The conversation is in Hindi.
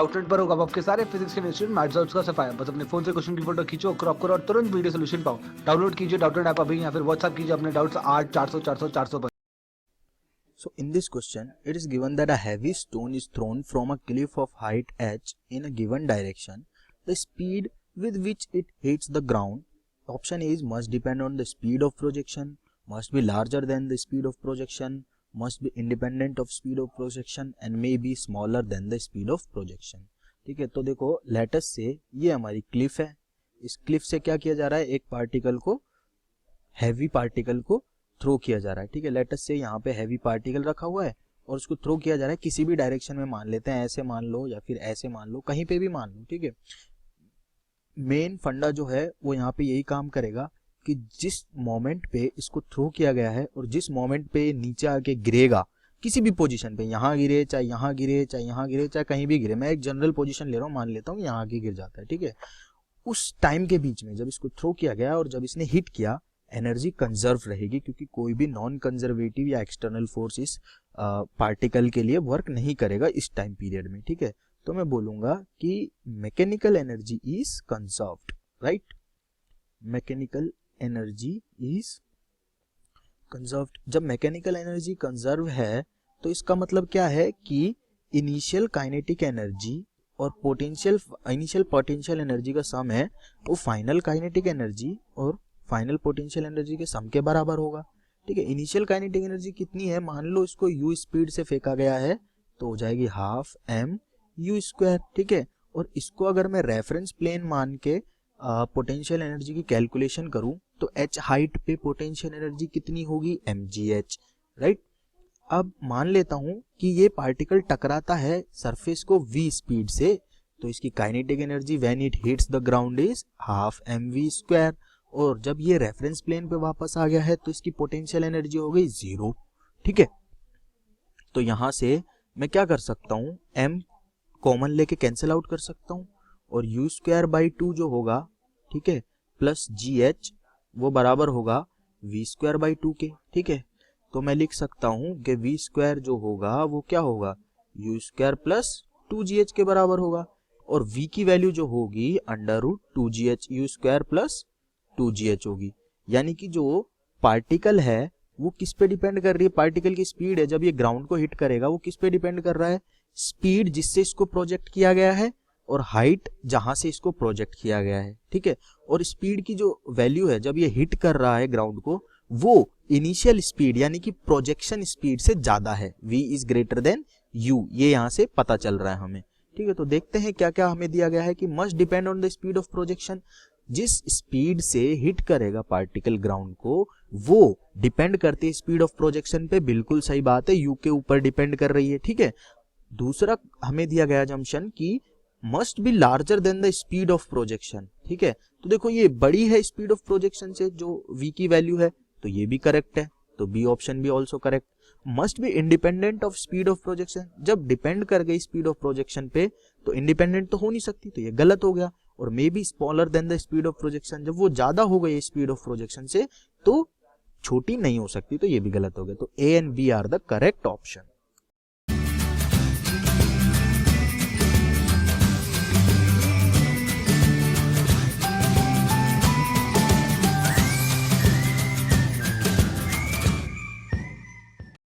आउटलेट पर होगा आपके सारे फिजिक्स के इंस्टीट्यूट मैथ्स और उसका सफाया। बस अपने फोन से क्वेश्चन की फोटो खींचो, क्रॉप करो और तुरंत वीडियो सोल्यूशन पाओ। डाउनलोड कीजिए डाउटनेट ऐप अभी या फिर व्हाट्सएप कीजिए अपने डाउट्स 8 400 400 400 पर। So in this question, it is given that a heavy stone is thrown from a cliff of height h in a given direction. The speed with which it hits the ground, option A is must depend on the speed of projection, must be larger than the speed of projection, must be independent of speed of projection and may be smaller than the speed of projection. ठीक है, तो देखो लेटस से ये हमारी क्लिफ है। इस क्लिफ से क्या किया जा रहा है, एक पार्टिकल को, हैवी पार्टिकल को थ्रो किया जा रहा है। ठीक है, लेटस से यहाँ पे हैवी पार्टिकल रखा हुआ है और उसको थ्रो किया जा रहा है किसी भी डायरेक्शन में, मान लेते हैं ऐसे मान लो या फिर ऐसे मान लो, कहीं पे भी मान लो। ठीक है, मेन फंडा जो है वो यहाँ पे यही काम करेगा कि जिस मोमेंट पे इसको थ्रो किया गया है और जिस मोमेंट पे नीचे आके गिरेगा किसी भी पोजीशन पे, यहाँ गिरे चाहे यहाँ गिरे चाहे यहाँ गिरे चाहे कहीं भी गिरे, मैं एक जनरल पोजीशन ले रहा हूँ, मान लेता हूँ यहाँ आके गिर जाता है। ठीक है, उस टाइम के बीच में जब इसको थ्रो किया गया और जब इसने हिट किया, एनर्जी कंजर्व रहेगी क्योंकि कोई भी नॉन कंजर्वेटिव या एक्सटर्नल फोर्स इस पार्टिकल के लिए वर्क नहीं करेगा इस टाइम पीरियड में। ठीक है, तो मैं बोलूंगा कि mechanical energy is conserved, right. Mechanical energy is conserved. जब मैकेनिकल एनर्जी कंजर्व है तो इसका मतलब क्या है कि इनिशियल काइनेटिक एनर्जी और इनिशियल पोटेंशियल एनर्जी का सम है वो फाइनल काइनेटिक एनर्जी और फाइनल पोटेंशियल एनर्जी के सम के बराबर होगा। ठीक है, इनिशियल काइनेटिक एनर्जी कितनी है, मान लो इसको u स्पीड से फेंका गया है तो हो जाएगी हाफ m u स्क्वायर। ठीक है, और इसको अगर मैं रेफरेंस प्लेन मान के पोटेंशियल एनर्जी की कैलकुलेशन करूं तो h हाइट पे पोटेंशियल एनर्जी कितनी होगी, mgh, राइट। अब मान लेता हूं कि ये पार्टिकल टकराता है सरफेस को v स्पीड से, तो इसकी kinetic energy when it hits the ground is half mv square, और जब ये रेफरेंस प्लेन पे वापस आ गया है तो इसकी पोटेंशियल एनर्जी हो गई 0। ठीक है, तो यहां से मैं क्या कर सकता हूं, m कॉमन लेके कैंसिल आउट कर सकता हूं और u स्क्वायर बाई 2 जो होगा, ठीक है, प्लस gh वो बराबर होगा v स्क्वायर बाई 2 के। ठीक है, तो मैं लिख सकता हूं कि v स्क्वायर जो होगा वो क्या होगा, u स्क्वायर प्लस 2gh के बराबर होगा और v की वैल्यू जो होगी under root 2gh u square plus 2gh होगी। यानी कि जो पार्टिकल है वो किस पे डिपेंड कर रही है, पार्टिकल की स्पीड है जब ये ग्राउंड को हिट करेगा वो किस पे डिपेंड कर रहा है, स्पीड जिससे इसको प्रोजेक्ट किया गया है और हाइट जहां से इसको प्रोजेक्ट किया गया है। ठीक है, और स्पीड की जो वैल्यू है जब ये हिट कर रहा है ग्राउंड को वो इनिशियल स्पीड यानी कि प्रोजेक्शन स्पीड से ज्यादा है, v is greater than u, ये यहां से पता चल रहा है हमें। ठीक है, तो देखते हैं क्या क्या हमें दिया गया है कि must depend on the speed of projection, जिस स्पीड से हिट करेगा पार्टिकल ग्राउंड को वो डिपेंड करती है स्पीड ऑफ प्रोजेक्शन पे। बिल्कुल सही बात है, u के ऊपर डिपेंड कर रही है। ठीक है, दूसरा हमें दिया गया जंक्शन कि must be larger than the speed of projection. ठीक है, तो देखो ये बड़ी है स्पीड ऑफ प्रोजेक्शन से जो v की वैल्यू है, तो ये भी करेक्ट है, तो बी ऑप्शन भी also correct. Must be independent of speed of projection, जब डिपेंड कर गई स्पीड ऑफ प्रोजेक्शन पे तो इंडिपेंडेंट तो हो नहीं सकती, तो ये गलत हो गया। और may be smaller than the speed of projection, जब वो ज्यादा हो गई स्पीड ऑफ प्रोजेक्शन से तो छोटी नहीं हो सकती, तो ये भी गलत हो गया। तो A and B are the correct option.